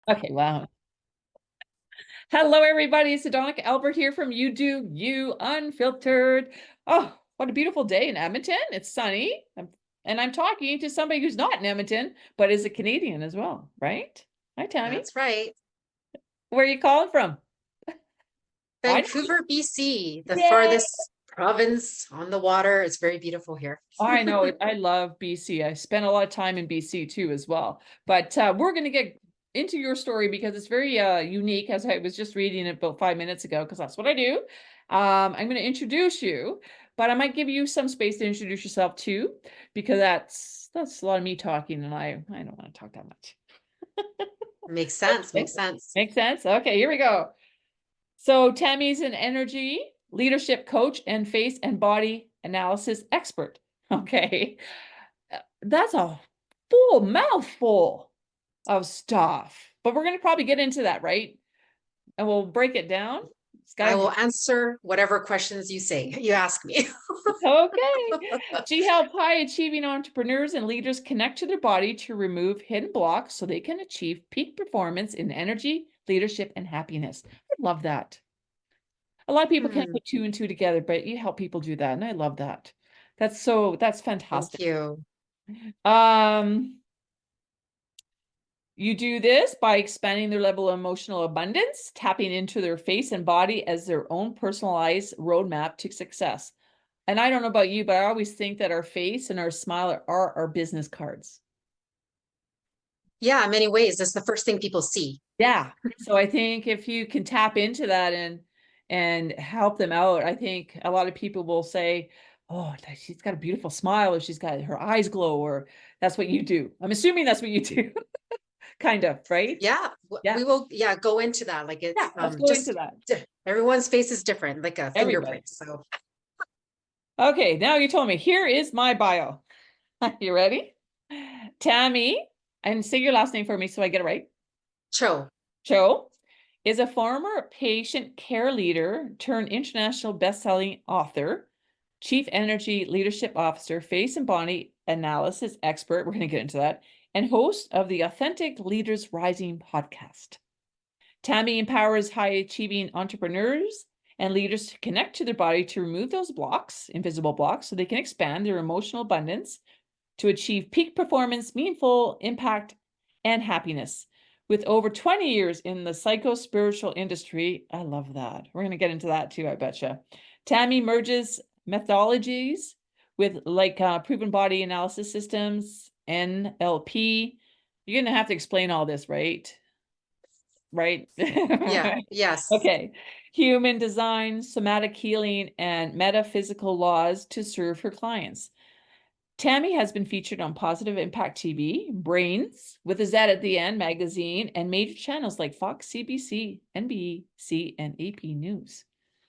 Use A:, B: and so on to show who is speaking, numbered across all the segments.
A: Okay, wow. Hello, everybody. It's Adonica Albert here from You Do You Unfiltered. Oh, what a beautiful day in Edmonton. It's sunny. And I'm talking to somebody who's not in Edmonton, but is a Canadian as well, right? Hi, Tammy.
B: That's right.
A: Where are you calling from? I
B: Vancouver, BC, the
A: Yay!
B: farthest province on the water. It's very beautiful here.
A: I know it. I love BC. I spent a lot of time in BC too as well. But we're going to get into your story because it's very unique, as I was just reading it about 5 minutes ago, because that's what I do. I'm going to introduce you, but I might give you some space to introduce yourself too, because that's a lot of me talking, and I don't want to talk that much.
B: Makes sense.
A: Okay.
B: Makes sense.
A: Makes sense? Okay, here we go. So Tammy's an energy leadership coach and face and body analysis expert. Okay. That's a full mouthful of stuff, but we're going to probably get into that, right? And we'll break it down.
B: I will answer whatever questions you ask me.
A: Okay. She helped high achieving entrepreneurs and leaders connect to their body to remove hidden blocks so they can achieve peak performance in energy, leadership, and happiness. I love that. A lot of people can't put two and two together, but you help people do that. And I love that. That's
B: Thank
A: fantastic.
B: you.
A: You do this by expanding their level of emotional abundance, tapping into their face and body as their own personalized roadmap to success. And I don't know about you, but I always think that our face and our smile are our business cards.
B: Yeah, in many ways, that's the first thing people see.
A: Yeah. So I think if you can tap into that and help them out, I think a lot of people will say, oh, she's got a beautiful smile, or she's got her eyes glow, or that's what you do. I'm assuming that's what you do. Kind of, right?
B: Yeah,
A: Yeah.
B: we will. Yeah, go into that. Like it's
A: Yeah, let's go into
B: just
A: that.
B: everyone's face is different, like a
A: Everybody.
B: fingerprint. So
A: Okay, now you told me. Here is my bio. You ready? Tammy, and say your last name for me so I get it right.
B: Cho.
A: Cho is a former patient care leader turned international best-selling author, chief energy leadership officer, face and body analysis expert. We're going to get into that, and host of the Authentic Leaders Rising podcast. Tammy empowers high-achieving entrepreneurs and leaders to connect to their body to remove those blocks, invisible blocks, so they can expand their emotional abundance to achieve peak performance, meaningful impact, and happiness. With over 20 years in the psycho-spiritual industry, I love that. We're going to get into that too, I betcha. Tammy merges methodologies with proven body analysis systems, NLP. You're going to have to explain all this, right? Right?
B: Yeah. Yes.
A: Okay. Human design, somatic healing, and metaphysical laws to serve her clients. Tammy has been featured on Positive Impact TV, Brainz, with a Z at the end, magazine, and major channels like Fox, CBC, NBC, and AP News.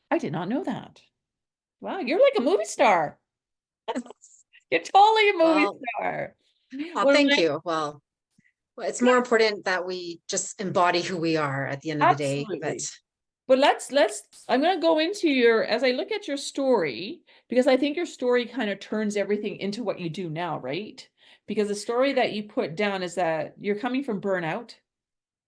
A: I did not know that. Wow, you're like a movie star. You're totally a movie
B: Well,
A: star.
B: oh,
A: One of
B: thank
A: my,
B: you. Well, it's more important that we just embody who we are at the end of the day. But
A: absolutely. But let's I'm going to go into as I look at your story, because I think your story kind of turns everything into what you do now, right? Because the story that you put down is that you're coming from burnout,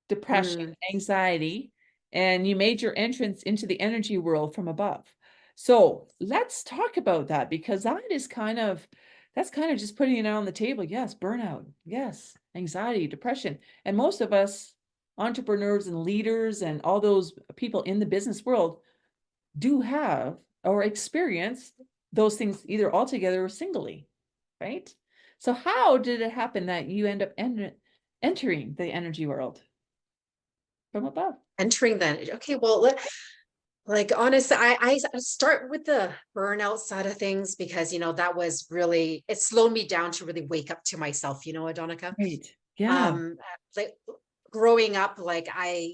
A: depression,
B: mm,
A: anxiety, and you made your entrance into the energy world from above. So let's talk about that, because that's kind of just putting it on the table. Yes, burnout. Yes, anxiety, depression. And most of us entrepreneurs and leaders and all those people in the business world do have or experience those things either altogether or singly, right? So how did it happen that you end up entering the energy world from above?
B: entering then. Okay, well, like honestly, I start with the burnout side of things because that was really it slowed me down to really wake up to myself, Adonica.
A: Right. Yeah.
B: Um, like growing up, like I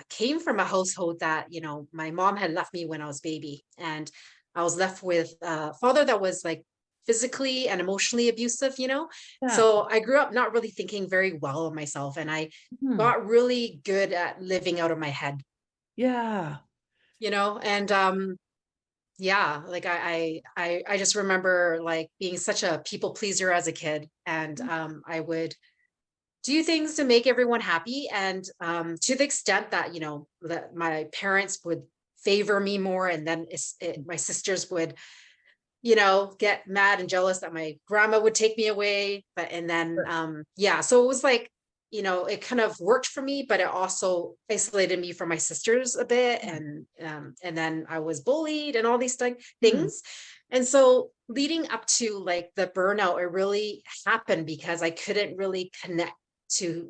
B: came from a household that my mom had left me when I was baby, and I was left with a father that was like physically and emotionally abusive.
A: Yeah.
B: So I grew up not really thinking very well of myself, and I
A: Hmm.
B: got really good at living out of my head.
A: Yeah.
B: And yeah, like I just remember like being such a people pleaser as a kid, and I would do things to make everyone happy. And to the extent that, that my parents would favor me more, and then my sisters would, get mad and jealous that my grandma would take me away. But, and then,
A: Sure.
B: yeah, so it was like, it kind of worked for me, but it also isolated me from my sisters a bit.
A: Yeah.
B: And then I was bullied and all these
A: Hmm.
B: things. And so leading up to like the burnout, it really happened because I couldn't really connect to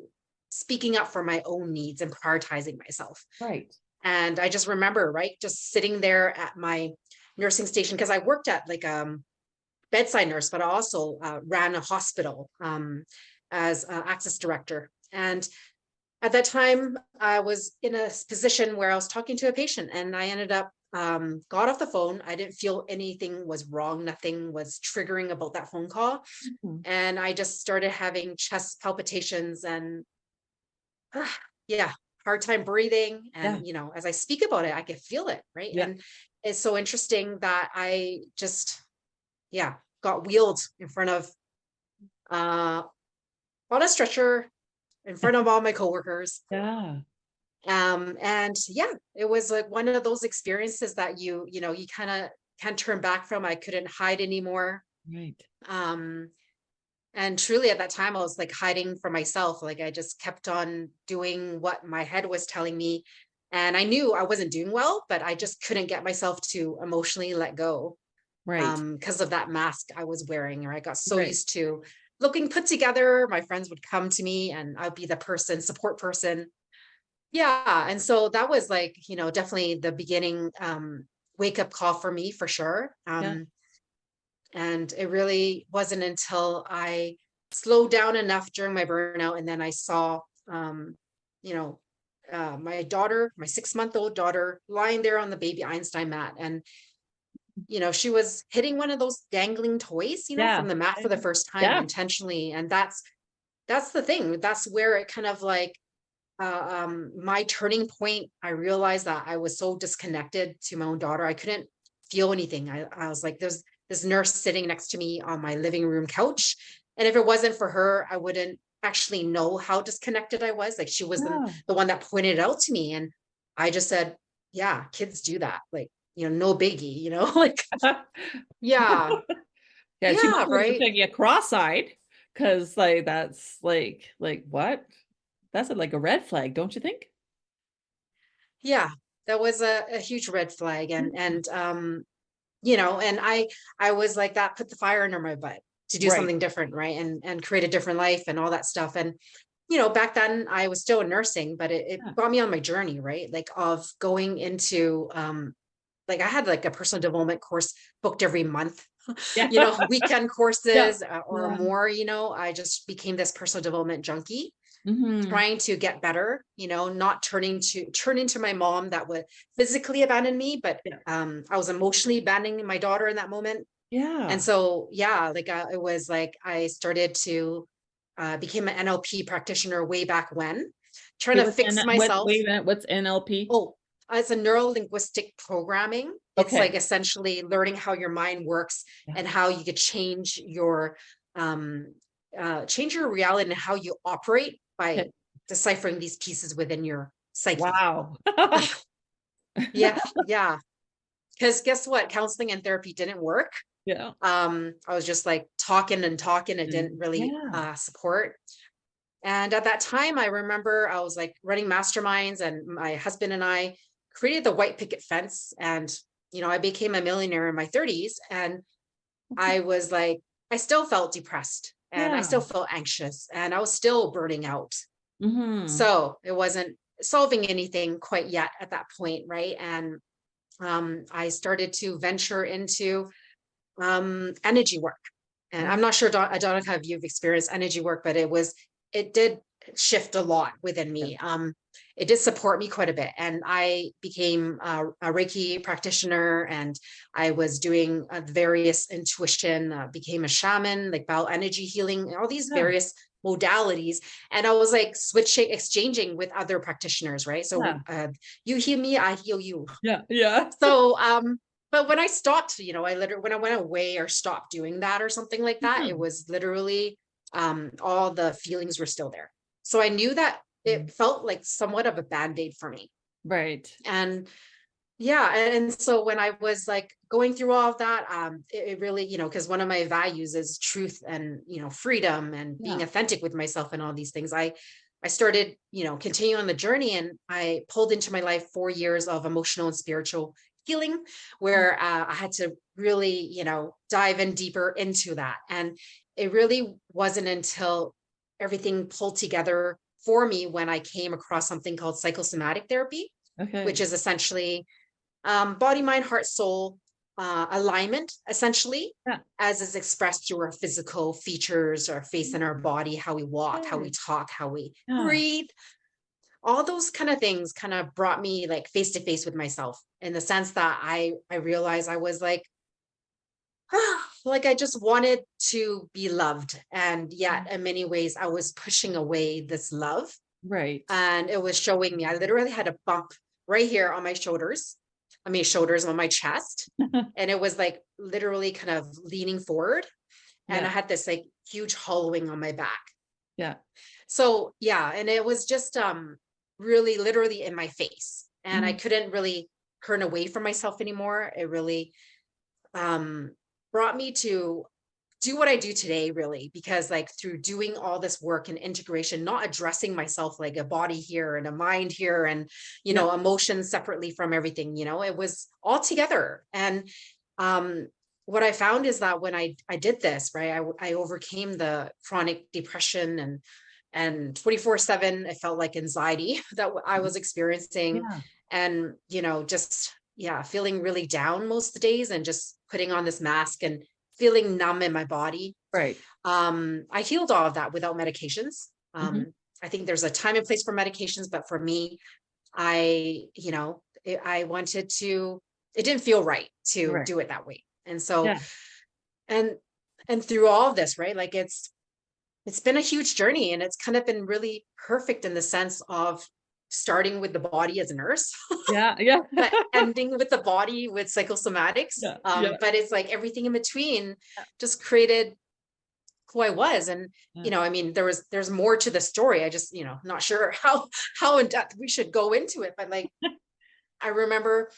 B: speaking up for my own needs and prioritizing myself.
A: Right.
B: And I just remember, right, just sitting there at my nursing station, because I worked at like bedside nurse, but I also ran a hospital as access director. And at that time, I was in a position where I was talking to a patient, and I ended up got off the phone. I didn't feel anything was wrong. Nothing was triggering about that phone call.
A: Mhm.
B: And I just started having chest palpitations and yeah, hard time breathing.
A: Yeah.
B: And, as I speak about it, I can feel it. Right.
A: Yeah.
B: And it's so interesting that I just, yeah, got wheeled in front of, uh, on a stretcher in front of all my coworkers.
A: Yeah.
B: And yeah, it was like one of those experiences that you kind of can't turn back from. I couldn't hide anymore.
A: Right.
B: Um, And truly at that time, I was like hiding from myself. Like I just kept on doing what my head was telling me. And I knew I wasn't doing well, but I just couldn't get myself to emotionally let go
A: Right.
B: because of that mask I was wearing. Or I got so
A: Right.
B: used to looking put together. My friends would come to me and I'd be the support person. Yeah. And so that was like, definitely the beginning wake up call for me for sure.
A: Yeah.
B: And it really wasn't until I slowed down enough during my burnout. And then I saw, you know, my daughter, my 6-month-old daughter, lying there on the baby Einstein mat. And, she was hitting one of those dangling toys,
A: Yeah.
B: from the mat for the first time
A: Yeah.
B: intentionally. And that's the thing. That's where it kind of like, my turning point. I realized that I was so disconnected to my own daughter. I couldn't feel anything. I was like, there's this nurse sitting next to me on my living room couch. And if it wasn't for her, I wouldn't actually know how disconnected I was. Like she was
A: Yeah.
B: the one that pointed it out to me. And I just said, yeah, kids do that. Like, no biggie, like, yeah,
A: Yeah, she
B: yeah,
A: probably was
B: right.
A: taking a cross-eyed because like that's like what? That's like a red flag, don't you think?
B: Yeah, that was a huge red flag.
A: Yeah.
B: And I was like that, put the fire under my butt to do
A: Right.
B: something different, right? And create a different life and all that stuff. And back then I was still in nursing, but it
A: Yeah.
B: got me on my journey, right? Like of going into like I had like a personal development course booked every month,
A: Yeah.
B: weekend
A: Yeah.
B: courses or
A: Yeah.
B: more. I just became this personal development junkie,
A: Hmm.
B: trying to get better, not turn into my mom that would physically abandon me, but
A: Yeah.
B: I was emotionally abandoning my daughter in that moment. And
A: Yeah.
B: so, yeah, like it was like I started to became an NLP practitioner way back when, trying
A: Okay,
B: to fix myself.
A: wait a minute, what's NLP?
B: Oh, it's a neuro linguistic programming. It's like
A: Okay.
B: essentially learning how your mind works
A: Yeah.
B: and how you could um, change your reality and how you operate by
A: Okay.
B: deciphering these pieces within your psyche.
A: Wow.
B: Yeah, yeah. Because guess what? Counseling and therapy didn't work.
A: Yeah.
B: I was just like talking and talking. It didn't really
A: Yeah.
B: support. And at that time, I remember I was like running masterminds, and my husband and I created the white picket fence. And, I became a millionaire in my 30s. And I was like, I still felt depressed and I
A: Yeah.
B: still felt anxious and I was still burning out.
A: Hmm.
B: So it wasn't solving anything quite yet at that point. Right. And I started to venture into energy work. And
A: Yeah.
B: I'm not sure, Donica, if you've experienced energy work, but it did shift a lot within
A: Yeah.
B: me. It did support me quite a bit. And I became a Reiki practitioner, and I was doing various intuition, became a shaman, like bioenergy healing, all these
A: Yeah.
B: various modalities. And I was like exchanging with other practitioners, right? So
A: Yeah.
B: you heal me, I heal you.
A: Yeah. Yeah.
B: So, but when I stopped, I literally, when I went away or stopped doing that or something like that, it
A: Mhm.
B: was literally, all the feelings were still there. So I knew that it felt like somewhat of a band-aid for me.
A: Right.
B: And yeah, and so when I was like going through all of that, it really, because one of my values is truth and freedom and being
A: Yeah.
B: authentic with myself and all these things. I started, continue on the journey, and I pulled into my life 4 years of emotional and spiritual healing, where I had to really, dive in deeper into that. And it really wasn't until everything pulled together for me when I came across something called psychosomatic therapy, which
A: Okay.
B: is essentially body, mind, heart, soul alignment, essentially,
A: Yeah.
B: as is expressed through our physical features, our face and our body, how we walk, how we
A: Okay.
B: talk, how we
A: Yeah.
B: breathe. All those kind of things kind of brought me like face to face with myself, in the sense that I realized I was like, like I just wanted to be loved. And yet, in many ways, I was pushing away this love.
A: Right.
B: And it was showing me, I literally had a bump right here on my shoulders. I mean, shoulders on my chest. And it was like literally kind of leaning forward. And I
A: Yeah.
B: had this like huge hollowing on my back.
A: Yeah.
B: So yeah, and it was just really literally in my face. And I
A: Mhm.
B: couldn't really turn away from myself anymore. It really um brought me to do what I do today, really, because like through doing all this work and integration, not addressing myself like a body here and a mind here and,
A: Yeah.
B: emotions separately from everything, it was all together. And um, what I found is that when I did this, right, I overcame the chronic depression and 24/7, it felt like anxiety that I was experiencing.
A: Yeah.
B: And, just, yeah, feeling really down most of the days, and just putting on this mask and feeling numb in my body.
A: Right.
B: I healed all of that without medications.
A: Mhm.
B: I think there's a time and place for medications, but for me, I wanted to, it didn't feel right to
A: Right.
B: do it that way. And so,
A: Yeah.
B: and, and through all of this, right, like it's been a huge journey, and it's kind of been really perfect in the sense of starting with the body as a nurse,
A: Yeah. Yeah.
B: but ending with the body with psychosomatics.
A: Yeah. Yeah.
B: But it's like everything in between just created who I was. And,
A: Yeah.
B: I mean, there's more to the story. I just, not sure how in depth we should go into it. But like, I remember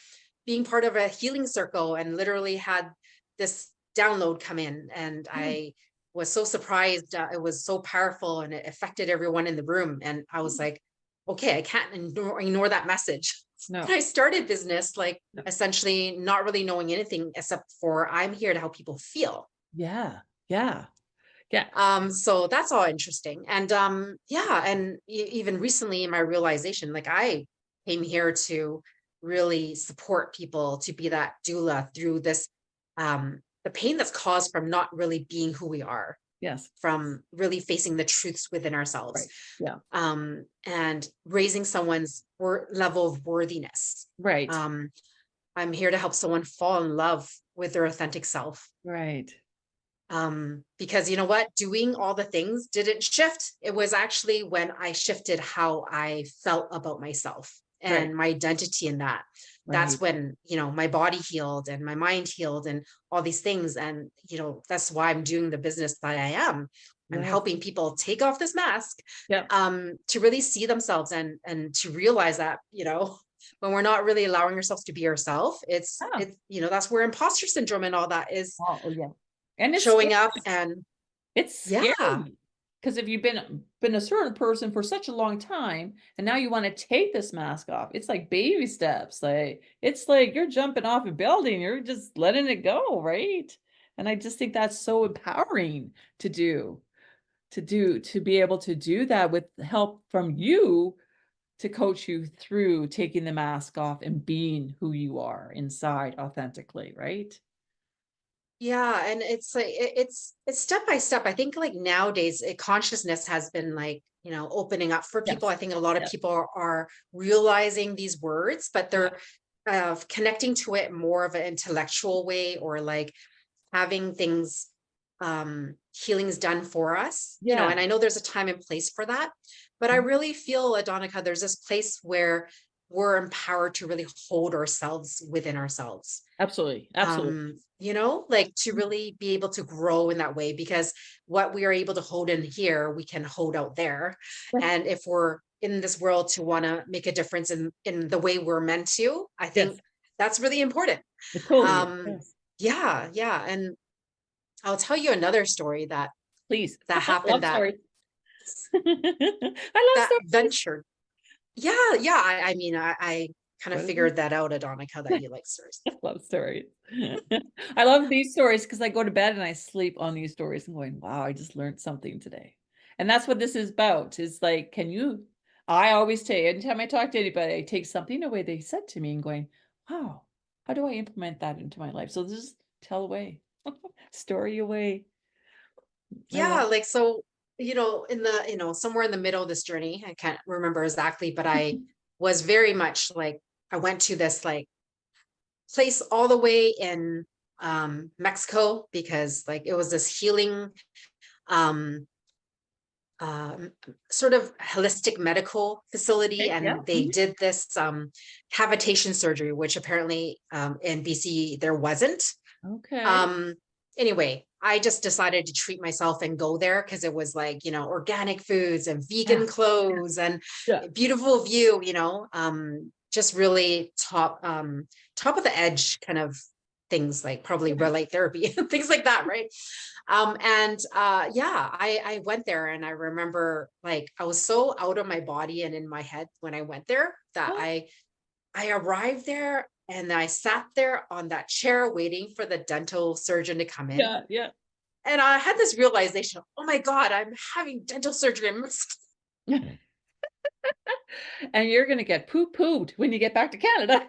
B: being part of a healing circle and literally had this download come in, and
A: Mm,
B: I was so surprised. It was so powerful, and it affected everyone in the room. And I was
A: mm.
B: like, okay, I can't ignore that message. And
A: No.
B: I started business like
A: No.
B: essentially not really knowing anything except for I'm here to help people feel.
A: Yeah. Yeah. Yeah.
B: So that's all interesting. And yeah, and even recently in my realization, like I came here to really support people, to be that doula through this the pain that's caused from not really being who we are,
A: Yes.
B: from really facing the truths within
A: Right.
B: ourselves,
A: Yeah.
B: and raising someone's level of worthiness.
A: Right.
B: Um, I'm here to help someone fall in love with their authentic self.
A: Right.
B: Because you know what, doing all the things didn't shift. It was actually when I shifted how I felt about myself
A: Right.
B: and my identity in that. That's
A: Right.
B: when, my body healed and my mind healed and all these things. And, that's why I'm doing the business that I am. I'm
A: Yes.
B: helping people take off this mask,
A: Yep.
B: to really see themselves, and to realize that, when we're not really allowing ourselves to be ourselves,
A: Oh.
B: that's where imposter syndrome and all that is
A: Oh, yeah. And it's
B: showing
A: scary.
B: up. And
A: It's
B: yeah.
A: scary because if you've been a certain person for such a long time and now you want to take this mask off, it's like baby steps. Like it's like you're jumping off a building, you're just letting it go, right? And I just think that's so empowering to do, to be able to do that with help from you to coach you through taking the mask off and being who you are inside authentically, right?
B: Yeah, and it's like it's step by step. I think like nowadays, consciousness has been like, opening up for people.
A: Yes.
B: I think a lot of
A: Yeah.
B: people are realizing these words, but
A: Yeah.
B: they're connecting to it more of an intellectual way, or like having things, healings done for us.
A: Yeah.
B: And I know there's a time and place for that, but I really feel, Adonica, there's this place where we're empowered to really hold ourselves within ourselves.
A: Absolutely. Absolutely.
B: Like to really be able to grow in that way, because what we are able to hold in here, we can hold out there.
A: Yes.
B: And if we're in this world to want to make a difference in the way we're meant to, I
A: Yes.
B: think that's really important.
A: It totally is.
B: Um,
A: Yes.
B: yeah. And I'll tell you another story
A: Please.
B: that happened,
A: Love stories. I love
B: that
A: stories.
B: ventured. Yeah. I mean, I kind of
A: What is it?
B: figured that out, Adonica, that you like stories.
A: I love stories. I love these stories because I go to bed and I sleep on these stories and going, wow, I just learned something today. And that's what this is about. Is like, I always take, anytime I talk to anybody, I take something away they said to me and going, wow, how do I implement that into my life? So just tell away, story away. I love
B: Yeah, like so, in the, somewhere in the middle of this journey, I can't remember exactly, but I was very much like, I went to this like place all the way in Mexico, because like it was this healing um um, sort of holistic medical facility,
A: it. Yeah.
B: and they did this cavitation surgery, which apparently in BC there wasn't.
A: Okay.
B: Um, anyway, I just decided to treat myself and go there because it was like, organic foods and vegan
A: Yeah.
B: clothes and
A: Yeah.
B: beautiful view, just really top of the edge kind of things, like probably red light therapy and things like that, right? And yeah, I went there, and I remember like I was so out of my body and in my head when I went there that
A: Oh,
B: I arrived there and I sat there on that chair waiting for the dental surgeon to come in.
A: yeah. Yeah.
B: And I had this realization, oh my God, I'm having dental surgery.
A: And you're going to get poo-pooed when you get back to Canada.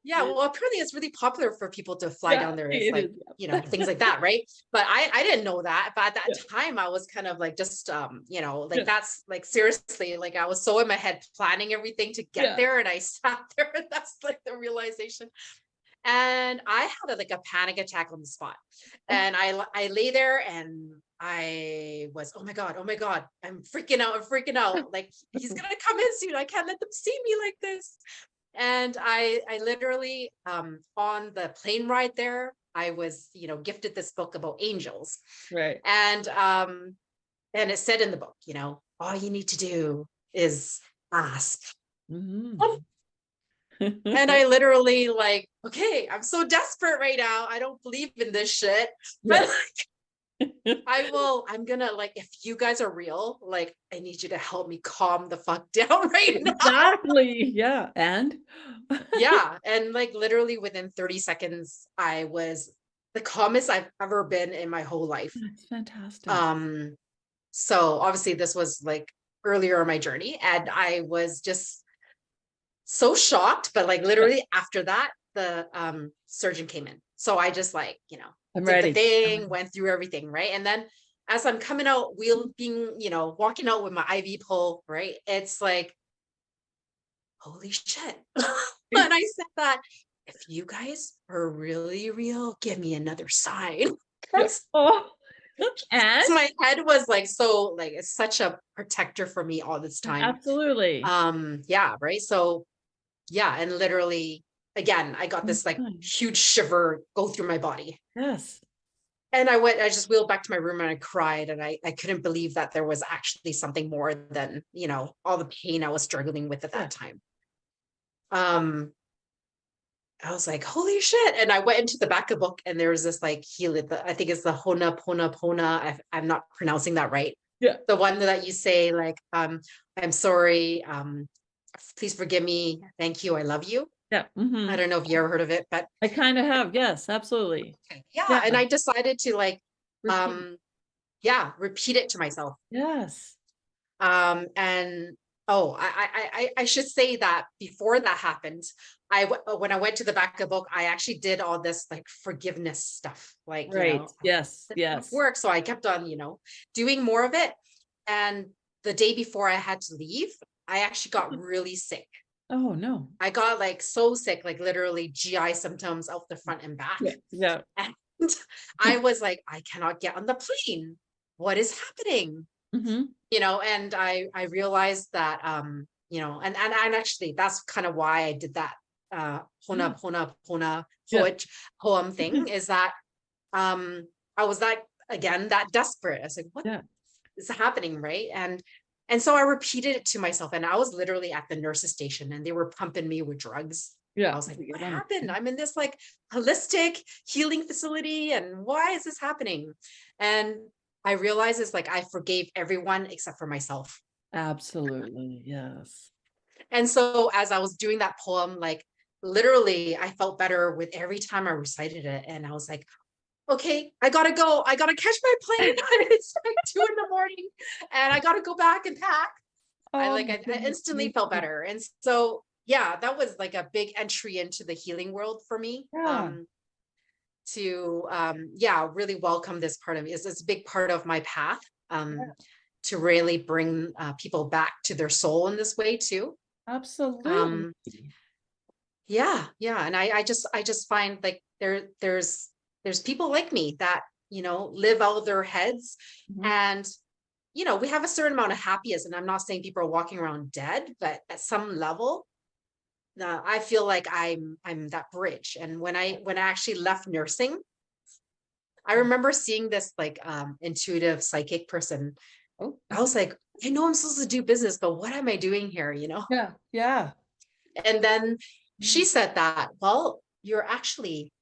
B: Yeah, well, apparently it's really popular for people to fly
A: Yeah,
B: down there. It's
A: it
B: like,
A: is.
B: things like that, right? But I didn't know that. But at that
A: Yeah.
B: time, I was kind of like just like
A: Yeah.
B: that's like seriously, like I was so in my head planning everything to get
A: Yeah.
B: there, and I sat there, and that's like the realization. And I had like a panic attack on the spot.
A: Oh,
B: And I lay there, and I was, oh my God, I'm freaking out. I'm freaking out. Like he's gonna come in soon. I can't let them see me like this. And I literally on the plane ride there, I was, gifted this book about angels.
A: right.
B: And it said in the book, all you need to do is ask.
A: Mhm.
B: And I literally like, okay, I'm so desperate right now. I don't believe in this shit. But
A: Yeah.
B: I'm gonna like, if you guys are real, like I need you to help me calm the fuck down right now.
A: Exactly. Yeah. And
B: Yeah. And like literally within 30 seconds, I was the calmest I've ever been in my whole life.
A: that's fantastic.
B: Um, so obviously this was like earlier in my journey, and I was just so shocked, but like
A: Yeah.
B: literally after that, the surgeon came in. So I just like,
A: I'm
B: did the
A: ready.
B: thing, went through everything, right? And then as I'm coming out, walking out with my IV pole, right? It's like, holy shit. And I said that, if you guys are really real, give me another sign.
A: Yeah.
B: Because
A: Oh, and
B: my head was like, so like, it's such a protector for me all this time.
A: absolutely.
B: Yeah, right. So yeah, and literally again, I got this like huge shiver go through my body.
A: Yes.
B: And I just wheeled back to my room and I cried, and I couldn't believe that there was actually something more than, all the pain I was struggling with at
A: Yeah.
B: that time. Um, I was like, holy shit. And I went into the back of the book, and there was this like I think it's the Hona Pona Pona. I'm not pronouncing that right.
A: Yeah.
B: The one that you say, like, I'm sorry, please forgive me, thank you, I love you.
A: Yeah.
B: I
A: Hmm.
B: don't know if you ever heard of it, but
A: I kind of have. Yes, absolutely.
B: yeah,
A: Yeah.
B: and I decided to like,
A: Repeat.
B: um, yeah, repeat it to myself.
A: Yes.
B: And oh, I should say that before that happened, when I went to the back of the book, I actually did all this like forgiveness stuff, like,
A: Right. Yes.
B: this stuff
A: Yes.
B: works. So I kept on, doing more of it. And the day before I had to leave, I actually got really sick.
A: Oh, no.
B: I got like so sick, like literally GI symptoms out the front and back.
A: Yeah. Yeah.
B: And I was like, I cannot get on the plane. What is happening?
A: Hmm.
B: And I realized that and actually that's kind of why I did that
A: Yeah. Yeah.
B: poem thing, is that I was that, again, that desperate. I was like, what
A: Yeah.
B: is happening, right? And so I repeated it to myself, and I was literally at the nurse's station and they were pumping me with drugs. I
A: Yeah.
B: was like, what happened? I'm in this like holistic healing facility, and why is this happening? And I realized it's like I forgave everyone except for myself.
A: Absolutely. Yes.
B: And so as I was doing that poem, like literally I felt better with every time I recited it. And I was like, okay, I gotta go. I gotta catch my plane. It's like 2 in the morning and I gotta go back and pack. I
A: Oh
B: like,
A: my
B: I
A: goodness.
B: instantly felt better. And so, yeah, that was like a big entry into the healing world for me.
A: Yeah.
B: To yeah, really welcome this part of me. It's a big part of my path. To really bring people back to their soul in this way too.
A: Absolutely.
B: Um, yeah, yeah. And I just find like there's people like me that, live out of their heads.
A: Mhm.
B: And, we have a certain amount of happiness. And I'm not saying people are walking around dead, but at some level, I feel like I'm that bridge. And when I actually left nursing, I remember seeing this like intuitive psychic person.
A: Oh,
B: I was like, I know I'm supposed to do business, but what am I doing here?
A: yeah. Yeah.
B: And then
A: Yeah.
B: she said that, well, you're actually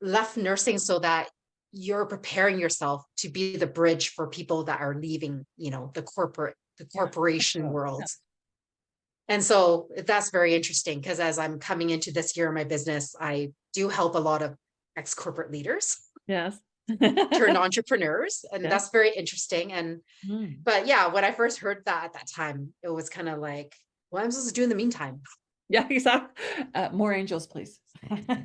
B: left nursing so that you're preparing yourself to be the bridge for people that are leaving, the
A: Yeah.
B: corporation
A: Oh, yeah.
B: world. And so that's very interesting because as I'm coming into this year in my business, I do help a lot of ex-corporate leaders
A: Yes.
B: turn entrepreneurs. And
A: Yeah.
B: that's very interesting. And
A: Mm.
B: but yeah, when I first heard that at that time, it was kind of like, what am I supposed to do in the meantime?
A: Yeah, exactly. More angels, please.
B: Yeah.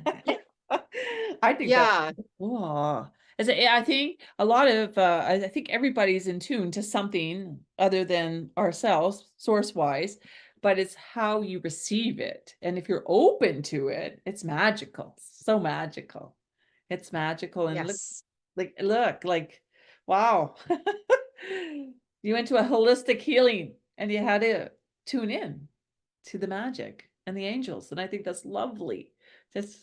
A: I think that's
B: Yeah.
A: cool. I think a lot of I think everybody's in tune to something other than ourselves, source wise, but it's how you receive it. And if you're open to it, it's magical. So magical. It's magical. And look,
B: Yes.
A: like, wow. You went to a holistic healing and you had to tune in to the magic and the angels. And I think that's lovely. Just,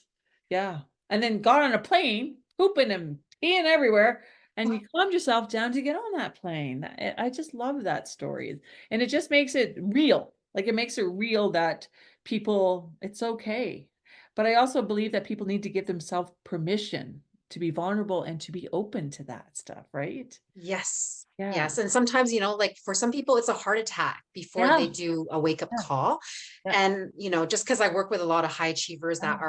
A: yeah. And then got on a plane, pooping and peeing everywhere. And you calmed yourself down to get on that plane. I just love that story. And it just makes it real. Like it makes it real that people, it's okay. But I also believe that people need to give themselves permission to be vulnerable and to be open to that stuff, right?
B: Yes.
A: Yeah.
B: Yes. And sometimes, like for some people, it's a heart attack before they
A: Yeah.
B: do a wake up
A: Yeah.
B: call.
A: Yeah.
B: And, just because I work with a lot of high achievers that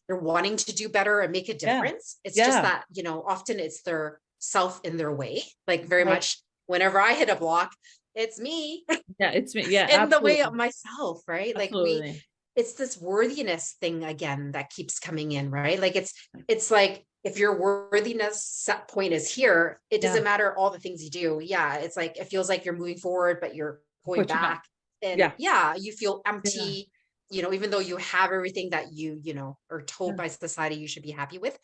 B: they're wanting to do better and make a
A: Yeah.
B: difference. It's just
A: Yeah.
B: that, often it's their self in their way. Like very
A: Right.
B: much whenever I hit a block, it's me
A: Yeah. It's me. Yeah.
B: in the way of
A: Absolutely.
B: myself, right? Like
A: Absolutely.
B: it's this worthiness thing again that keeps coming in, right? Like it's like if your worthiness set point is here, it
A: Yeah.
B: doesn't matter all the things you do. Yeah, it's like it feels like you're moving forward, but you're going
A: But you're not.
B: back. And
A: Yeah.
B: yeah, you feel
A: Yeah.
B: empty, even though you have everything that are told
A: Yeah.
B: by society you should be happy with.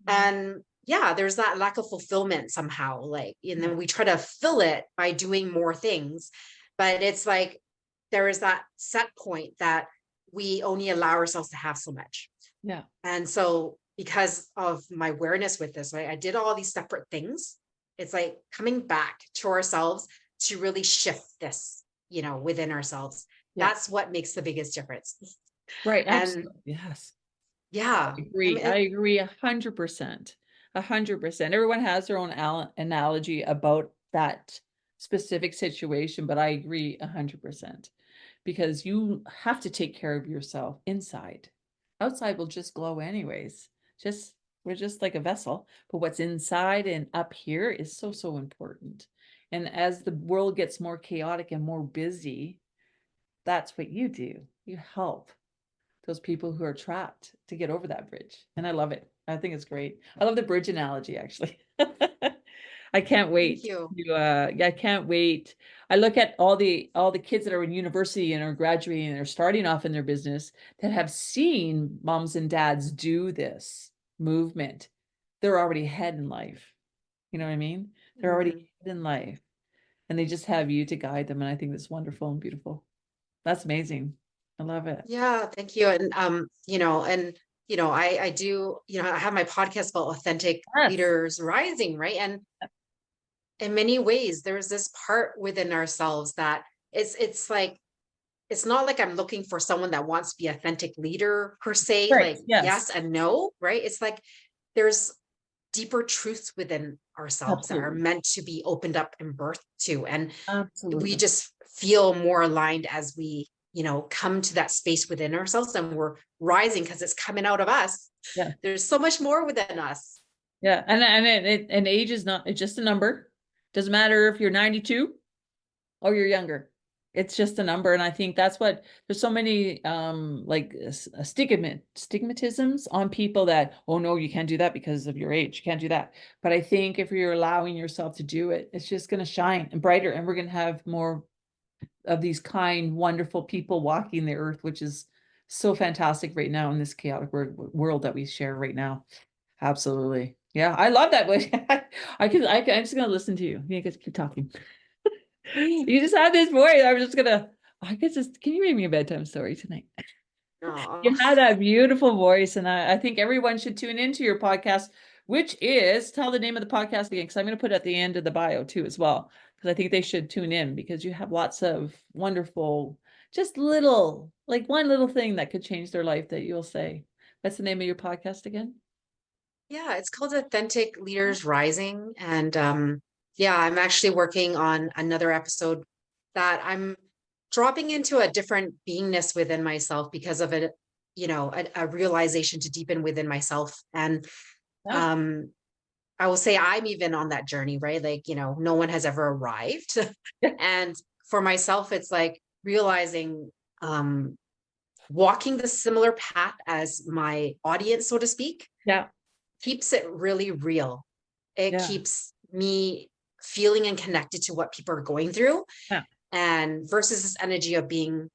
A: Mm.
B: And yeah, there's that lack of fulfillment somehow. Like, and
A: Yeah.
B: then we try to fill it by doing more things. But it's like there is that set point that we only allow ourselves to have so much.
A: Yeah.
B: And so, because of my awareness with this, right, I did all these separate things. It's like coming back to ourselves to really shift this, within ourselves.
A: Yeah.
B: That's what makes the biggest difference.
A: Right.
B: And
A: Absolutely. Yes.
B: yeah, I
A: Agree.
B: mean,
A: I agree 100%. 100%. Everyone has their own analogy about that specific situation, but I agree 100% because you have to take care of yourself inside. Outside will just glow anyways. Just we're just like a vessel, but what's inside and up here is so, so important. And as the world gets more chaotic and more busy, that's what you do. You help those people who are trapped to get over that bridge. And I love it. I think it's great. I love the bridge analogy actually. I can't
B: thank
A: wait
B: you.
A: to yeah, I can't wait. I look at all the kids that are in university and are graduating and are starting off in their business that have seen moms and dads do this movement. They're already ahead in life. You know what I mean? They're already
B: Mhm.
A: ahead in life and they just have you to guide them. And I think that's wonderful and beautiful. That's amazing. I love it.
B: Yeah, thank you. And I do, I have my podcast about authentic
A: Yes.
B: leaders rising, right? And in many ways, there's this part within ourselves that it's like it's not like I'm looking for someone that wants to be authentic leader per se,
A: Right.
B: like
A: Yes.
B: yes and no, right? It's like there's deeper truths within ourselves that are
A: Absolutely.
B: meant to be opened up and birthed to. And we
A: Absolutely.
B: just feel more aligned as we, come to that space within ourselves and we're rising because it's coming out of us.
A: Yeah.
B: There's so much more within us.
A: Yeah. And age is not, it's just a number. Doesn't matter if you're 92 or you're younger. It's just a number. And I think that's what there's so many like stigmatisms on people that, oh no, you can't do that because of your age. You can't do that. But I think if you're allowing yourself to do it, it's just going to shine and brighter, and we're going to have more of these kind, wonderful people walking the earth, which is so fantastic right now in this chaotic world that we share right now. Absolutely. Yeah, I love that. I'm just gonna listen to you. You guys keep talking. You just have this voice. I could just, can you read me a bedtime story tonight?
B: Oh,
A: You have that beautiful voice, and I think everyone should tune into your podcast, which is, tell the name of the podcast again, because I'm going to put it at the end of the bio too as well, because I think they should tune in because you have lots of wonderful, just little, like one little thing that could change their life that you'll say. What's the name of your podcast again?
B: yeah, it's called Authentic Leaders Rising. And yeah, I'm actually working on another episode that I'm dropping into a different beingness within myself because of a realization to deepen within myself. And
A: Yeah.
B: um, I will say I'm even on that journey, right? Like, no one has ever arrived. And for myself, it's like realizing um, walking the similar path as my audience, so to speak,
A: Yeah.
B: keeps it really real. It
A: Yeah.
B: keeps me feeling and connected to what people are going through.
A: Yeah.
B: And versus this energy of being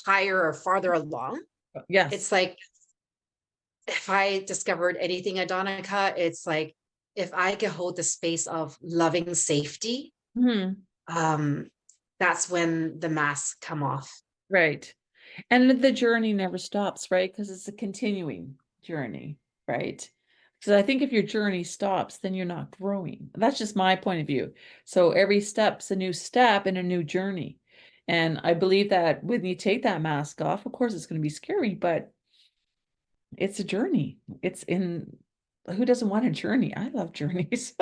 B: higher or farther along,
A: Yes.
B: it's like if I discovered anything, Adonica, it's like if I could hold the space of loving safety,
A: Hmm.
B: um, that's when the masks come off.
A: Right. And the journey never stops, right? Because it's a continuing journey, right? Because I think if your journey stops, then you're not growing. That's just my point of view. So every step's a new step and a new journey. And I believe that when you take that mask off, of course, it's going to be scary, but it's a journey. It's in, who doesn't want a journey? I love journeys.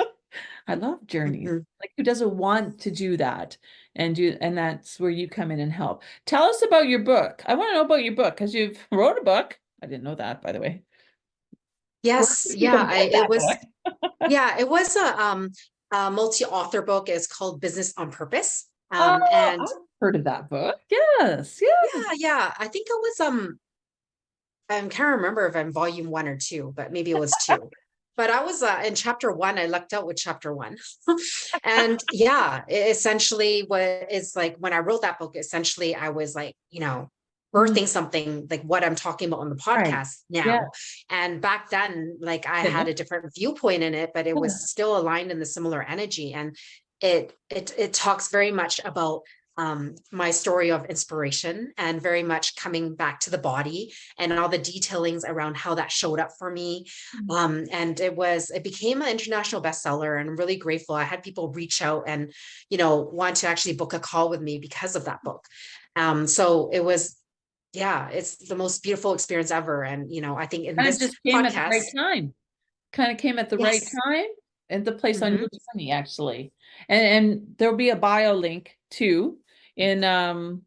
A: I love journeys.
B: Mhm.
A: Like, who doesn't want to do that and that's where you come in and help. Tell us about your book. I want to know about your book because you've wrote a book. I didn't know that, by the way. Where
B: Yes,
A: can people
B: yeah,
A: get that book?
B: it was a multi-author book. It's called Business on Purpose.
A: Oh,
B: And
A: I've heard of that book. Yes, yes.
B: yeah, I think it was I can't remember if I'm volume 1 or 2, but maybe it was 2. But I was in chapter 1. I lucked out with chapter 1. And yeah, essentially what is like when I wrote that book, essentially I was like,
A: Mhm.
B: birthing something like what I'm talking about on the
A: Right.
B: podcast
A: Yeah.
B: now. And back then, like I
A: Yeah.
B: had a different viewpoint in it, but it was
A: Yeah.
B: still aligned in the similar energy. And it talks very much about my story of inspiration and very much coming back to the body and all the detailings around how that showed up for me.
A: Mhm.
B: And it became an international bestseller, and I'm really grateful. I had people reach out and, want to actually book a call with me because of that book. So it was, yeah, it's the most beautiful experience ever. And, I think in
A: And it
B: this
A: just came at the right
B: podcast,
A: time. Kind of came at the right
B: yes.
A: time and the place on
B: Hmm.
A: your journey, actually. And there'll be a bio link too in the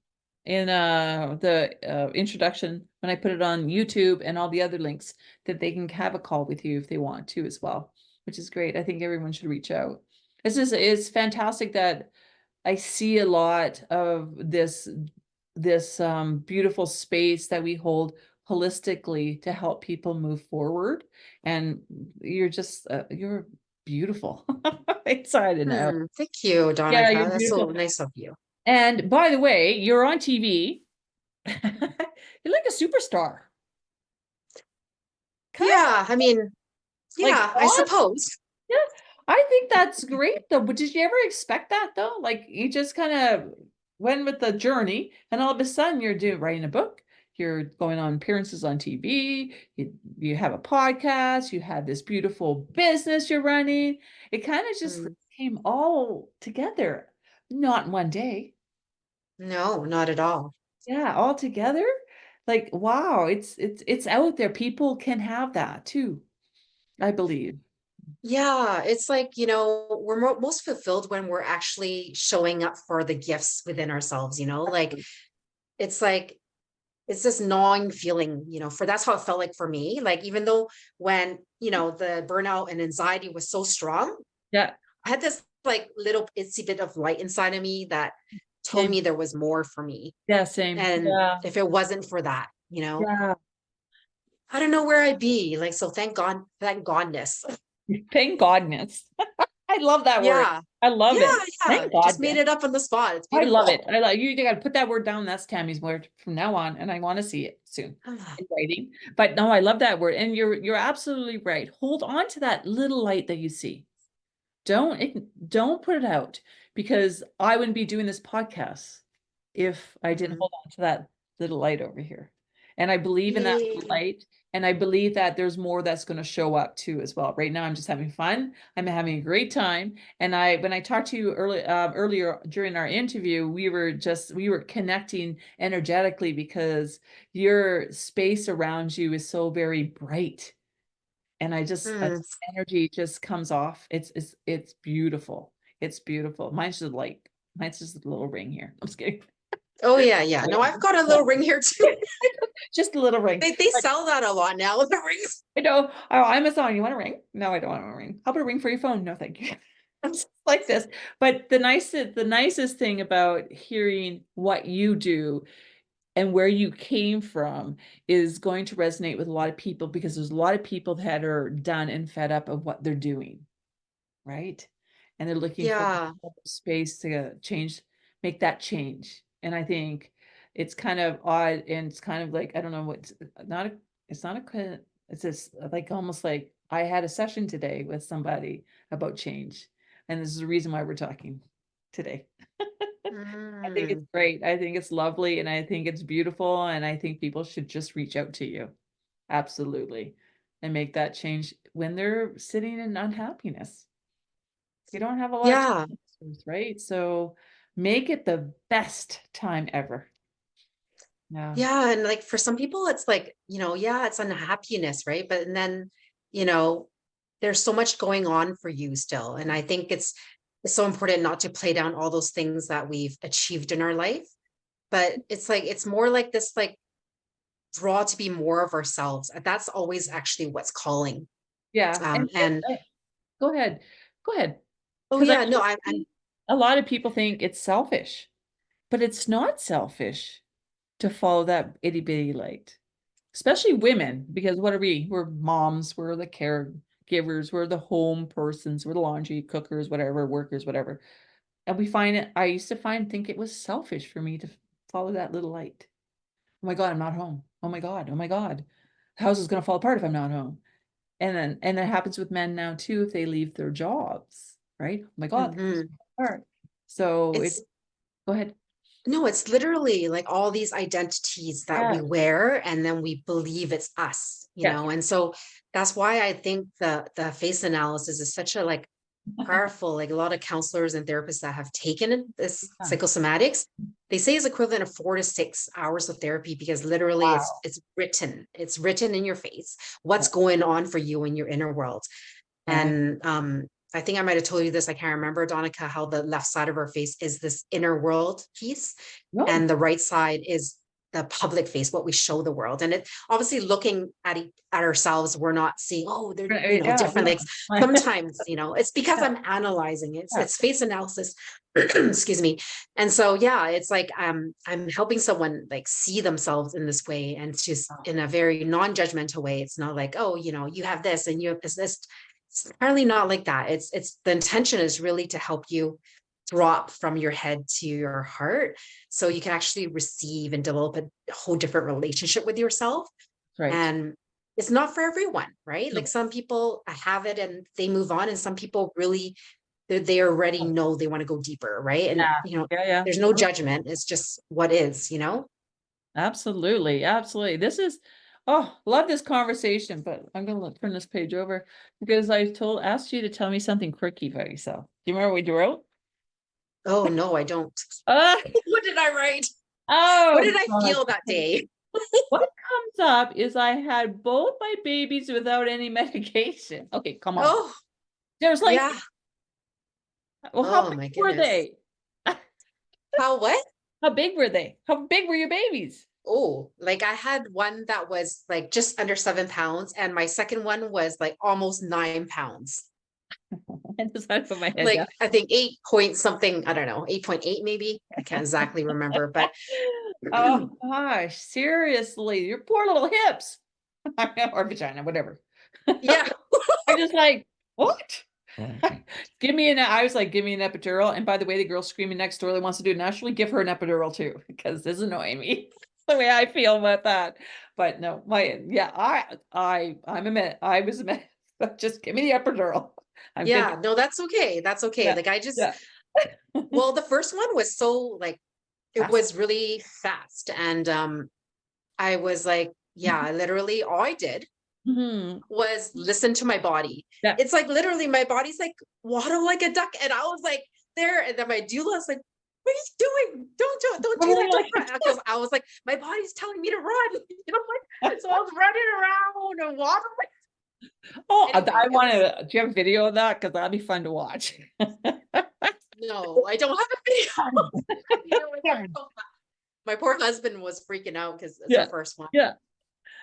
A: introduction when I put it on YouTube, and all the other links that they can have a call with you if they want to as well, which is great. I think everyone should reach out. It's fantastic that I see a lot of this beautiful space that we hold holistically to help people move forward. And you're beautiful inside and out.
B: Thank you,
A: Yeah,
B: Donica.
A: you're
B: That's so
A: beautiful.
B: nice of you.
A: And by the way, you're on TV. You're like a superstar, kind
B: Yeah, I mean,
A: of like
B: yeah, I
A: on.
B: suppose.
A: Yeah, I think that's great though. But did you ever expect that though? Like you just kind of went with the journey, and all of a sudden you're writing a book, you're going on appearances on TV, you have a podcast, you have this beautiful business you're running. It kind of just
B: Mm.
A: came all together, not in one day.
B: No, not at all.
A: Yeah, all together. Like, wow, it's out there. People can have that too, I believe.
B: Yeah, it's like, we're most fulfilled when we're actually showing up for the gifts within ourselves, it's like it's this gnawing feeling, for that's how it felt like for me. Like even though when, the burnout and anxiety was so strong,
A: Yeah.
B: I had this like little itsy bit of light inside of me that told
A: Same.
B: me there was more for me.
A: Yeah, same.
B: And
A: Yeah.
B: if it wasn't for that,
A: Yeah.
B: I don't know where I'd be. Like, so thank godness.
A: Thank godness. I love that word.
B: Yeah.
A: I love
B: Yeah,
A: it.
B: yeah.
A: Thank
B: Just made
A: godness.
B: it up on the spot. It's
A: I love it.
B: beautiful.
A: I love you. You got to put that word down. That's Tammy's word from now on, and I want to see it soon in writing. But no, I love that word, and you're absolutely right. Hold on to that little light that you see. Don't put it out, because I wouldn't be doing this podcast if I didn't
B: Mhm.
A: hold on to that little light over here. And I believe in that little
B: Yay.
A: light, and I believe that there's more that's going to show up too as well. Right now, I'm just having fun. I'm having a great time. And when I talked to you earlier during our interview, we were connecting energetically because your space around you is so very bright, and
B: Mm.
A: energy just comes off. It's beautiful. It's beautiful. Mine's just a little ring here. I'm just kidding.
B: Oh yeah, yeah. No, I've got a little ring here too.
A: Just a little ring.
B: They
A: But
B: sell that a lot now. The rings.
A: I know. Oh, Amazon, you want a ring? No, I don't want a ring. How about a ring for your phone? No, thank you. I'm just like this. But the nicest thing about hearing what you do and where you came from is going to resonate with a lot of people, because there's a lot of people that are done and fed up of what they're doing. Right? And they're looking for
B: Yeah.
A: space to change, make that change. And I think it's kind of odd, and it's kind of like, I don't know what, not a, it's not a, it's just like almost like I had a session today with somebody about change. And this is the reason why we're talking today. I think it's
B: Mm.
A: great. I think it's lovely, and I think it's beautiful. And I think people should just reach out to you. Absolutely. And make that change when they're sitting in unhappiness. You don't have a lot of
B: Yeah.
A: time, right? So make it the best time ever. Yeah.
B: Yeah. And like for some people, it's like, yeah, it's unhappiness, right? But and then, you know, there's so much going on for you still. And I think it's so important not to play down all those things that we've achieved in our life. But it's like it's more like this like draw to be more of ourselves. And that's always actually what's calling.
A: Yeah.
B: And
A: Go ahead. Go ahead.
B: oh
A: Because I
B: yeah, no,
A: know
B: I'm
A: a lot of people think it's selfish, but it's not selfish to follow that itty bitty light, especially women, because what are we? We're moms, we're the caregivers, we're the home persons, we're the laundry cookers, whatever, workers, whatever. And I used to think it was selfish for me to follow that little light. Oh my God, I'm not home. Oh my God. Oh my God. The house is going to fall apart if I'm not home. And it happens with men now too, if they leave their jobs, right? Oh my God, the house is
B: mhm.
A: gonna fall apart. So
B: It's
A: go ahead.
B: no, it's literally like all these identities that
A: Yeah.
B: we wear and then we believe it's us,
A: Yes.
B: And so that's why I think the face analysis is such a like powerful, like a lot of counselors and therapists that have taken this
A: Yeah.
B: psychosomatics, they say is equivalent of 4 to 6 hours of therapy because literally
A: Wow.
B: it's written in your face what's going on for you in your inner world.
A: Yeah.
B: And I think I might have told you this. I can't remember, Donica, how the left side of our face is this inner world piece,
A: No.
B: and the right side is the public face, what we show the world. And it obviously looking at ourselves, we're not seeing, oh, they're
A: Yeah.
B: different. Like sometimes, it's because
A: Yeah.
B: I'm analyzing it.
A: Yeah.
B: It's face analysis. Excuse me. And so yeah, it's like I'm helping someone like see themselves in this way and just in a very non-judgmental way. It's not like, oh, you have this and you have this. It's entirely not like that. It's the intention is really to help you drop from your head to your heart so you can actually receive and develop a whole different relationship with yourself.
A: Right.
B: And it's not for everyone, right? Like
A: No.
B: some people have it and they move on, and some people really they already know they want to go deeper, right? And,
A: Yeah. Yeah.
B: there's no judgment. It's just what is,
A: Absolutely. Absolutely. This is, oh, love this conversation, but I'm going to turn this page over because asked you to tell me something quirky about yourself. Do you remember what you wrote?
B: Oh, no, I don't.
A: Uh,
B: What did I write? What
A: oh,
B: did I
A: God.
B: feel that day?
A: What comes up is I had both my babies without any medication. Okay, come on.
B: Oh,
A: There's like,
B: yeah.
A: well, how
B: Oh
A: big
B: my
A: were
B: goodness.
A: they?
B: How what?
A: How big were they? How big were your babies?
B: Oh, like I had one that was like just under 7 pounds, and my second one was like almost 9 pounds.
A: I just had to put my head down.
B: Like I think 8 point something, I don't know, 8.8 maybe. I can't exactly remember, but
A: Oh gosh, seriously, your poor little hips. Or vagina, whatever.
B: yeah.
A: I'm just like, what? Give me I was like, give me an epidural. And by the way, the girl screaming next door that wants to do it naturally, give her an epidural too, because this is annoying me. The way I feel about that. But no, I was a mess. Just give me the epidural. I'm good.
B: Yeah, no, that's okay. That's okay.
A: Yeah,
B: Like I just,
A: yeah.
B: well, the first one was so like it
A: Fast.
B: was really fast. And I was like, yeah, literally all I did
A: Mhm.
B: was listen to my body.
A: Yeah.
B: It's like literally my body's like waddle like a duck. And I was like there. And then my doula's like, what are you doing? Don't do it. Don't do that. Don't run. Because I was like, my body's telling me to run. Like, so I was running around and waddling.
A: Oh,
B: Anyway,
A: I
B: it
A: want
B: was
A: to. Do you have a video of that? Because that'd be fun to watch.
B: no, I don't have a video. My poor husband was freaking out because it's
A: Yeah,
B: our first one.
A: yeah.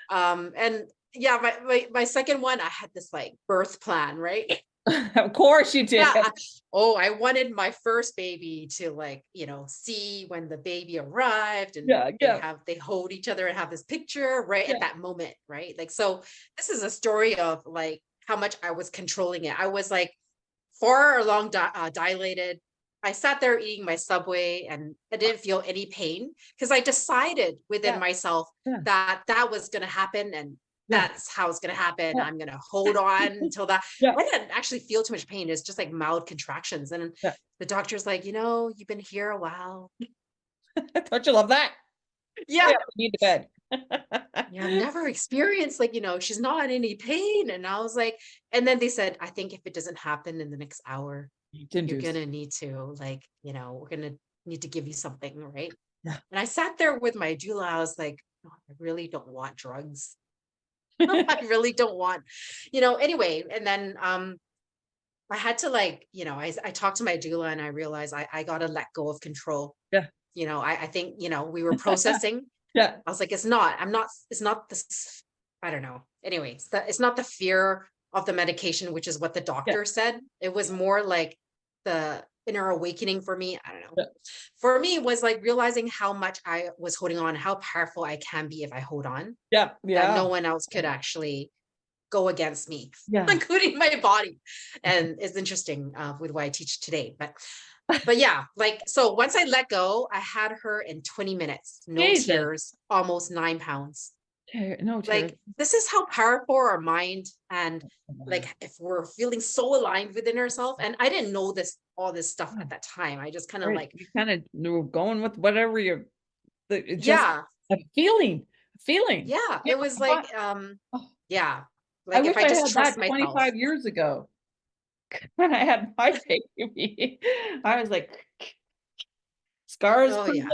B: And yeah, my second one, I had this like birth plan, right?
A: Of course you did.
B: Yeah. I wanted my first baby to like, see when the baby arrived and
A: Yeah, yeah,
B: they hold each other and have this picture right
A: yeah.
B: at that moment, right? Like, so this is a story of like how much I was controlling it. I was like far along dilated. I sat there eating my Subway and I didn't feel any pain because I decided within
A: Yeah,
B: myself
A: yeah,
B: that that was going to happen and
A: yeah,
B: that's how it's going to happen.
A: yeah,
B: I'm going to hold on until that.
A: yeah,
B: I didn't actually feel too much pain. It's just like mild contractions. And
A: yeah.
B: the doctor's like, you've been here a while.
A: Don't you love that?
B: Yeah.
A: Yeah, we need to bed.
B: Yeah, I've never experienced like, she's not in any pain. And I was like, and then they said, I think if it doesn't happen in the next hour,
A: Gin
B: you're
A: juice.
B: gonna need to like, we're gonna need to give you something, right?
A: Yeah.
B: And I sat there with my doula. I was like, "Oh, I really don't want drugs. I really don't want, anyway. And then I had to like, I talked to my doula and I realized I gotta let go of control.
A: Yeah,
B: I think, we were processing.
A: yeah,
B: I was like, it's not this, I don't know. Anyway, it's not the fear of the medication, which is what the
A: yeah,
B: doctor said. It was more like the inner awakening for me. I don't know.
A: yeah,
B: For me, it was like realizing how much I was holding on, how powerful I can be if I hold on,
A: yeah,
B: that
A: yeah,
B: no one else could actually go against me,
A: yeah.
B: including my body. And it's interesting with what I teach today. But yeah, like, so once I let go, I had her in 20 minutes, no
A: Jesus.
B: tears, almost 9 pounds.
A: No, Terry.
B: Like, this is how powerful our mind and like if we're feeling so aligned within ourselves. And I didn't know all this stuff at that time. I just kind of
A: Right.
B: like,
A: You kind of were going with whatever just
B: yeah,
A: a feeling.
B: yeah.
A: Yeah.
B: It was like,
A: Oh,
B: yeah,
A: I
B: like if
A: wish
B: I
A: I
B: just
A: had
B: trust
A: that
B: myself.
A: 25 years ago when I had my baby. I was like scars,
B: Oh yeah.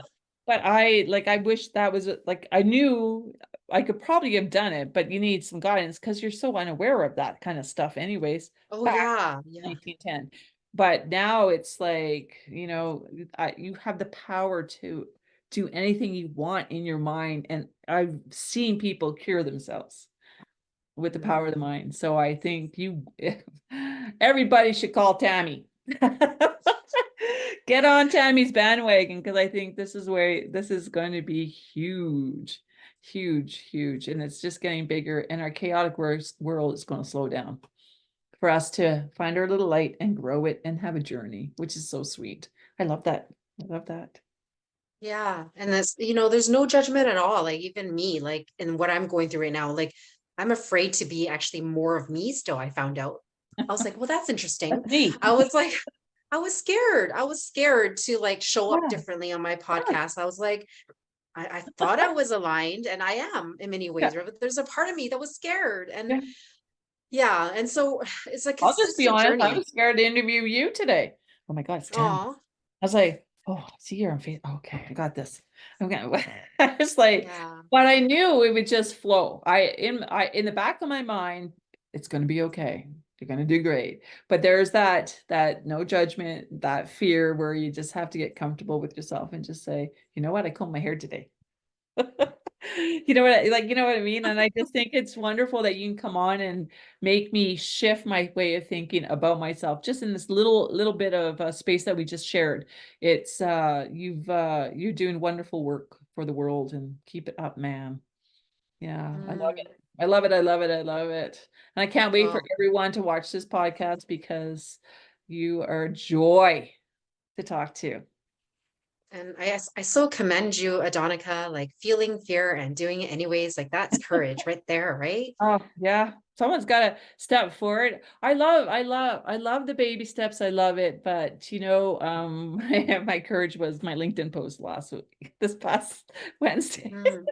A: but I wish that was like I knew I could probably have done it, but you need some guidance because you're so unaware of that kind of stuff, anyways.
B: Oh
A: Back
B: yeah. Yeah.
A: 1910. But now it's like, you have the power to do anything you want in your mind. And I've seen people cure themselves with the power of the
B: Mm.
A: mind. So I think everybody should call Tammy. Get on Tammy's bandwagon because I think this is going to be huge, huge, huge. And it's just getting bigger. And our chaotic world is going to slow down for us to find our little light and grow it and have a journey, which is so sweet. I love that. I love that.
B: Yeah. And that's, there's no judgment at all. Like even me, like in what I'm going through right now, like I'm afraid to be actually more of me still, I found out. I was like, well, that's interesting.
A: That's me.
B: I was like, I was scared. I was scared to like show up
A: Yeah,
B: differently on my
A: yeah,
B: podcast. I was like, I thought I was aligned, and I am in many
A: yeah,
B: ways, right? But there's a part of me that was scared. And
A: yeah.
B: yeah, and so it's a
A: I'll just be
B: consistent
A: honest. I
B: journey.
A: was scared to interview you today. Oh my God, it's Tammy.
B: Oh,
A: I was like, oh, I see you're on Facebook. Okay, I got this. I'm gonna. I was like,
B: yeah.
A: but I knew it would just flow. In the back of my mind, it's gonna be okay. You're gonna do great. But there's that no judgment, that fear where you just have to get comfortable with yourself and just say, you know what, I combed my hair today. You know what you know what I mean? And I just think it's wonderful that you can come on and make me shift my way of thinking about myself just in this little bit of space that we just shared. It's you're doing wonderful work for the world, and keep it up, man. Yeah, I love
B: Mm,
A: it. I love it. I love it. I love it. And I can't wait for
B: well,
A: everyone to watch this podcast because you are a joy to talk to.
B: and I so commend you, Adonica, like feeling fear and doing it anyways. Like that's courage right there, right?
A: Oh, yeah. Someone's got to step forward. I love the baby steps. I love it. But my courage was my LinkedIn post last week, this past Wednesday.
B: Mm. I'm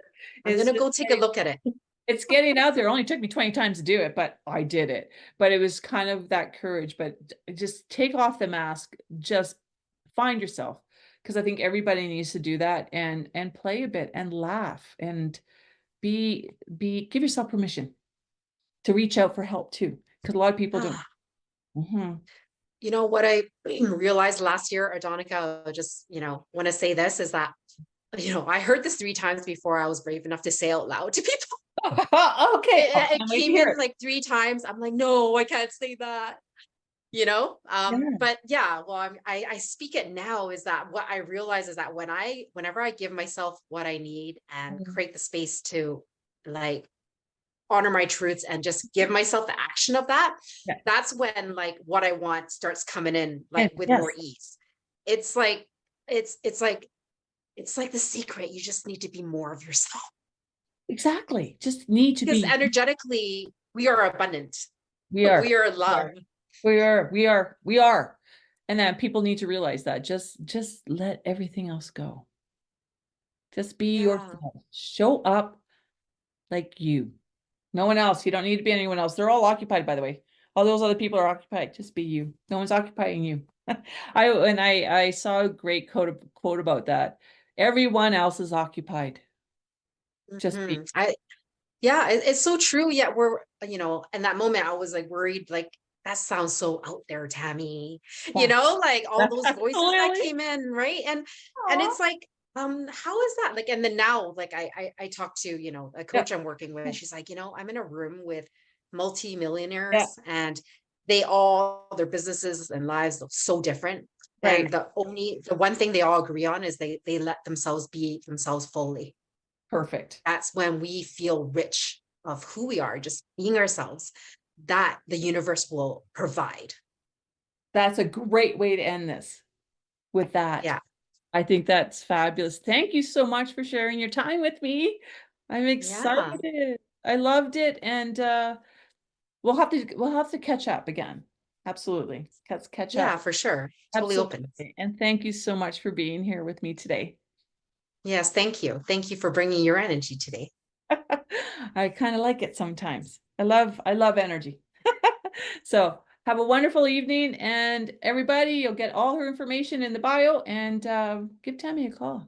A: It's
B: gonna
A: just
B: go take a look at it.
A: it's getting out there. It only took me 20 times to do it, but I did it. But it was kind of that courage. But just take off the mask, just find yourself. Because I think everybody needs to do that and play a bit and laugh and give yourself permission to reach out for help too, because a lot of people don't.
B: Ah,
A: Mhm.
B: you know what I realized last year, Adonica, I just, want to say this is that, I heard this 3 times before I was brave enough to say out loud to people.
A: Okay, I
B: It
A: can't wait to
B: came
A: hear
B: in
A: it.
B: like 3 times. I'm like, no, I can't say that.
A: Yeah.
B: But yeah, well, I speak it now is that what I realize is that whenever I give myself what I need and
A: Mm.
B: create the space to like honor my truths and just give myself the action of that,
A: Yeah.
B: that's when like what I want starts coming in
A: Yes.
B: like with more
A: Yes.
B: ease. It's like it's like the secret. You just need to be more of yourself
A: Exactly. Just need to
B: because
A: be.
B: energetically we are abundant.
A: We are.
B: We are
A: We
B: love.
A: are. We are. We are. We are. And then people need to realize that. Just let everything else go. Just be
B: Yeah.
A: yourself. Show up like you. No one else. You don't need to be anyone else. They're all occupied, by the way. All those other people are occupied. Just be you. No one's occupying you. I saw a great quote about that. Everyone else is occupied. Just be.
B: I Yeah, it's so true. Yet in that moment, I was like worried, like, that sounds so out there, Tammy.
A: Yeah.
B: Like all those voices that
A: Absolutely.
B: came in, right? And
A: Aw.
B: it's like, how is that? Like, and then now, like I talked to, a
A: Yeah.
B: coach I'm working with,
A: Yeah.
B: and she's like, I'm in a room with
A: Yeah.
B: multi-millionaires and their businesses and lives look so different.
A: Right.
B: And the one thing they all agree on is they let themselves be themselves fully.
A: Perfect.
B: That's when we feel rich of who we are, just being ourselves, that the universe will provide.
A: That's a great way to end this with that.
B: Yeah.
A: I think that's fabulous. Thank you so much for sharing your time with me. I'm
B: Yeah.
A: excited. I loved it. And we'll have to catch up again. Absolutely. Let's catch up.
B: Yeah, for sure. Totally open.
A: Absolutely. And thank you so much for being here with me today.
B: Yes. Thank you. Thank you for bringing your energy today.
A: I kind of like it sometimes. I love energy. So have a wonderful evening, and everybody, you'll get all her information in the bio, and give Tammy a call.